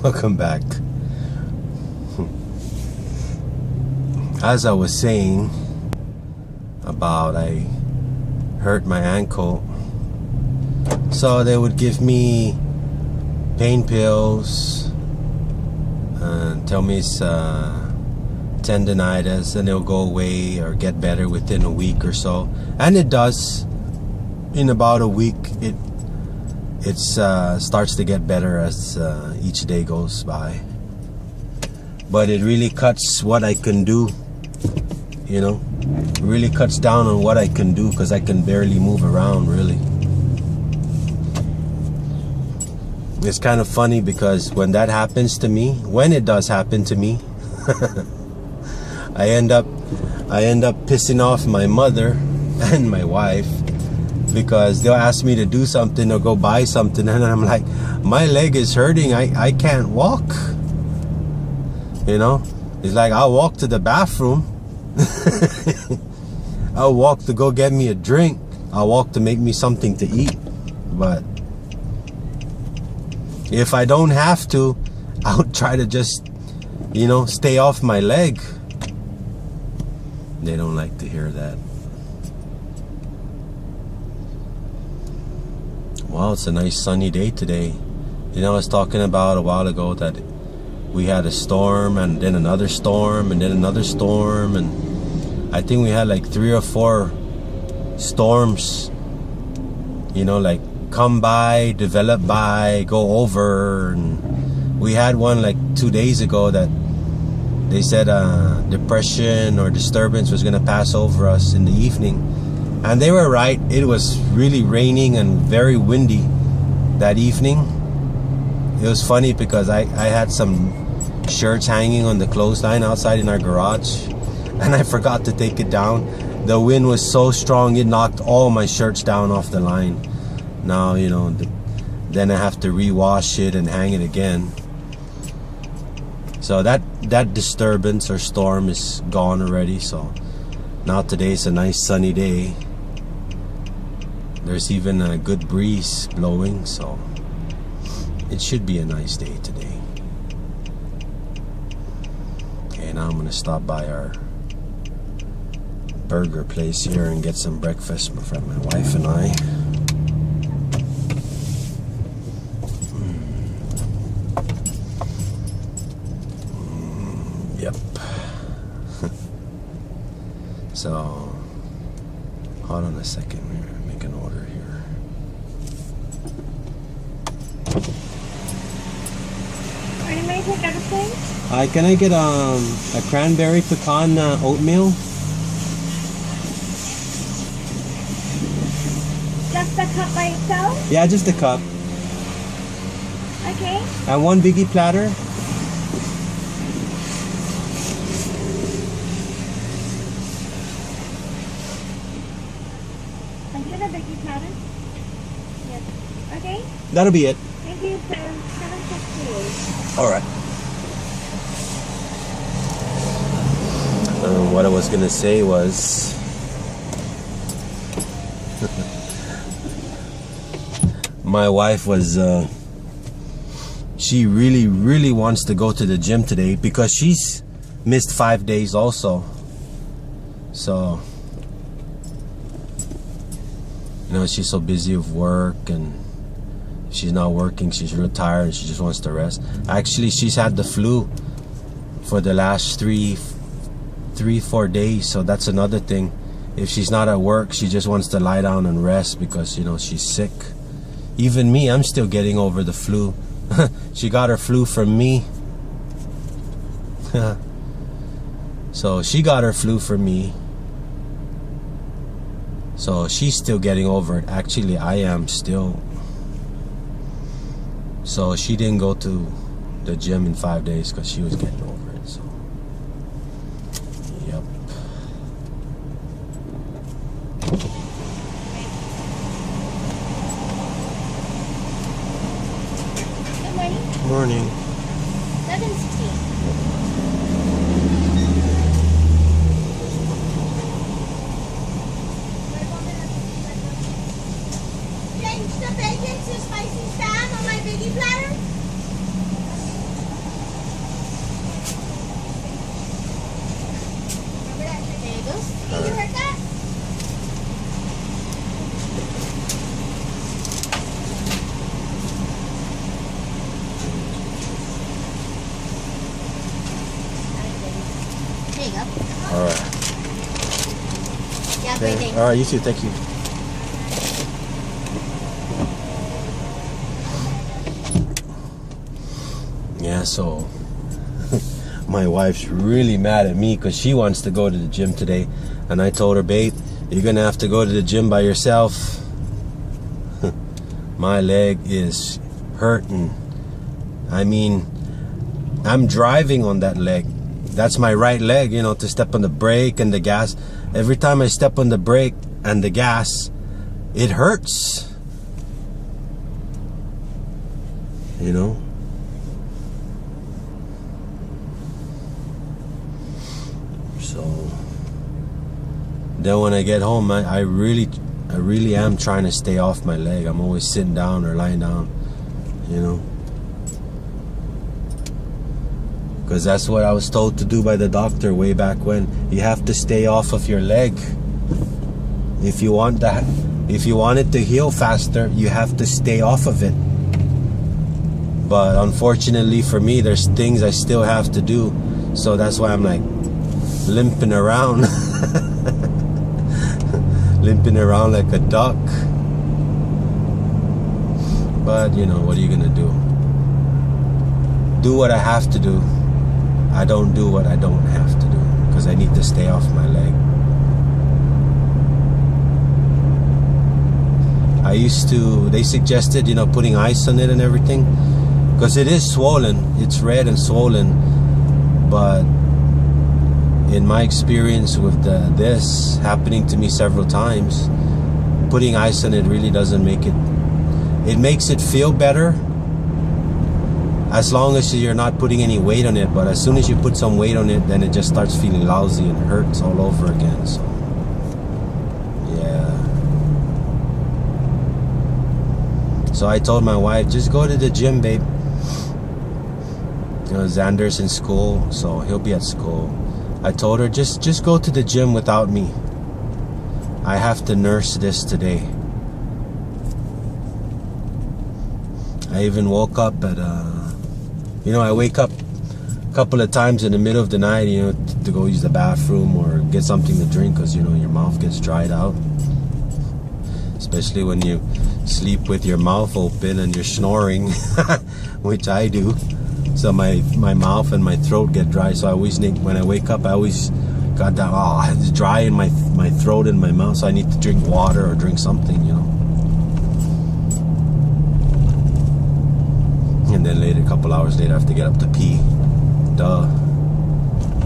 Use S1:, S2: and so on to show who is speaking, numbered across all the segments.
S1: Welcome back. As I was saying about I hurt my ankle, so they would give me pain pills and tell me it's tendonitis, and it'll go away or get better within a week or so, and it does. In about a week it starts to get better as each day goes by, but it really cuts what I can do, you know. It really cuts down on what I can do, because I can barely move around really. It's kind of funny because when that happens to me, when it does happen to me, I end up pissing off my mother and my wife, because they'll ask me to do something or go buy something, and I'm like, my leg is hurting, I can't walk, you know. It's like, I'll walk to the bathroom, I'll walk to go get me a drink, I'll walk to make me something to eat, but if I don't have to, I'll try to just, you know, stay off my leg. They don't like to hear that. Wow, it's a nice sunny day today. You know, I was talking about a while ago that we had a storm, and then another storm, and then another storm, and I think we had like 3 or 4 storms, you know, like come by, develop by, go over. And we had one like 2 days ago that they said depression or disturbance was gonna pass over us in the evening. And they were right. It was really raining and very windy that evening. It was funny because I had some shirts hanging on the clothesline outside in our garage, and I forgot to take it down. The wind was so strong, it knocked all my shirts down off the line. Now, you know, then I have to rewash it and hang it again. So that disturbance or storm is gone already. So now today's a nice sunny day. There's even a good breeze blowing, so it should be a nice day today. Okay, now I'm gonna stop by our burger place here and get some breakfast for my wife and I. Yep. So, hold on a second. Make an order here.
S2: Are you ready to take everything?
S1: Can I get a cranberry pecan oatmeal?
S2: Just the cup by itself?
S1: Yeah, just a cup.
S2: Okay.
S1: And 1 biggie platter.
S2: Okay?
S1: That'll be it.
S2: Thank you, sir. 768.
S1: All right. What I was gonna say was, my wife was, she really wants to go to the gym today because she's missed 5 days also. So, you know, she's so busy with work, and she's not working, she's real tired, and she just wants to rest. Actually, she's had the flu for the last 3-4 days, so that's another thing. If she's not at work, she just wants to lie down and rest because, you know, she's sick. Even me, I'm still getting over the flu. She got her flu from me. So she got her flu from me. So she's still getting over it. Actually, I am still. So she didn't go to the gym in 5 days because she was getting over it. So, yep.
S2: Good morning.
S1: Morning.
S2: 716. Change the bacon to spicy spam on my biggie platter.
S1: All right.
S2: Yeah, great day.
S1: All right, you too. Thank you. Yeah, so my wife's really mad at me because she wants to go to the gym today. And I told her, babe, you're going to have to go to the gym by yourself. My leg is hurting. I mean, I'm driving on that leg. That's my right leg, you know, to step on the brake and the gas. Every time I step on the brake and the gas, it hurts. You know? So then when I get home, I really am trying to stay off my leg. I'm always sitting down or lying down, you know, because that's what I was told to do by the doctor way back when. You have to stay off of your leg. If you want that, if you want it to heal faster, you have to stay off of it. But unfortunately for me, there's things I still have to do. So that's why I'm like limping around. Limping around like a duck. But you know, what are you gonna do? Do what I have to do. I don't do what I don't have to do because I need to stay off my leg. I used to, they suggested, you know, putting ice on it and everything because it is swollen. It's red and swollen. But in my experience with this happening to me several times, putting ice on it really doesn't make it. It makes it feel better as long as you're not putting any weight on it. But as soon as you put some weight on it, then it just starts feeling lousy and hurts all over again. So yeah. So I told my wife, just go to the gym, babe. You know, Xander's in school, so he'll be at school. I told her, just go to the gym without me. I have to nurse this today. I even woke up at, you know, I wake up a couple of times in the middle of the night, you know, to go use the bathroom or get something to drink because, you know, your mouth gets dried out. Especially when you sleep with your mouth open and you're snoring, which I do. So my mouth and my throat get dry. So I always need, when I wake up, I always got that, it's dry in my throat and my mouth. So I need to drink water or drink something, you know. And then later, a couple hours later, I have to get up to pee. Duh.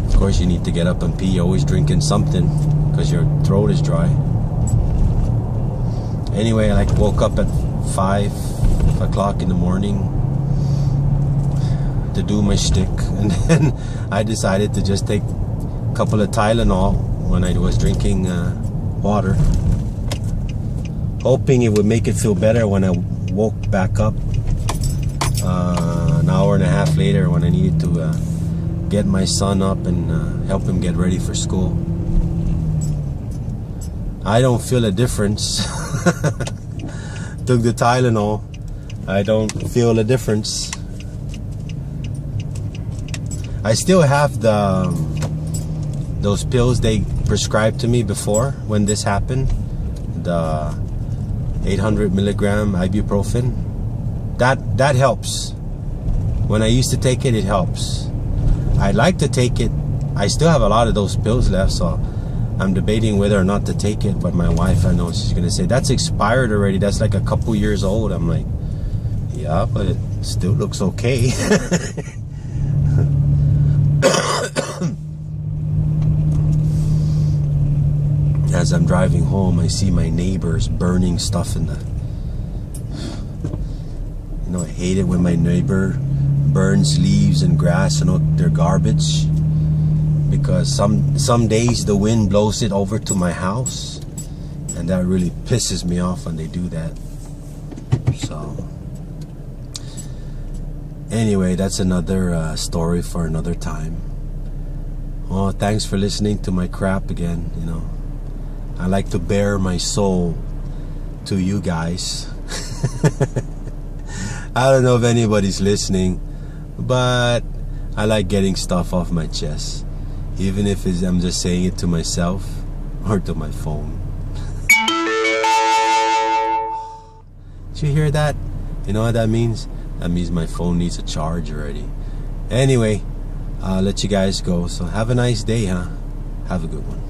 S1: Of course you need to get up and pee. You're always drinking something because your throat is dry. Anyway, I woke up at 5 o'clock in the morning to do my shtick, and then I decided to just take a couple of Tylenol when I was drinking water, hoping it would make it feel better when I woke back up an hour and a half later when I needed to get my son up and help him get ready for school. I don't feel a difference. Took the Tylenol. I don't feel a difference. I still have those pills they prescribed to me before when this happened, the 800 milligram ibuprofen. That helps. When I used to take it, it helps. I like to take it. I still have a lot of those pills left, so I'm debating whether or not to take it. But my wife, I know she's gonna say that's expired already. That's like a couple years old. I'm like, yeah, but it still looks okay. As I'm driving home, I see my neighbors burning stuff in the... You know, I hate it when my neighbor burns leaves and grass and all their garbage, because some days the wind blows it over to my house, and that really pisses me off when they do that. So anyway, that's another story for another time. Oh, thanks for listening to my crap again. You know, I like to bare my soul to you guys. I don't know if anybody's listening, but I like getting stuff off my chest. Even if I'm just saying it to myself or to my phone. Did you hear that? You know what that means? That means my phone needs a charge already. Anyway, I'll let you guys go. So have a nice day, huh? Have a good one.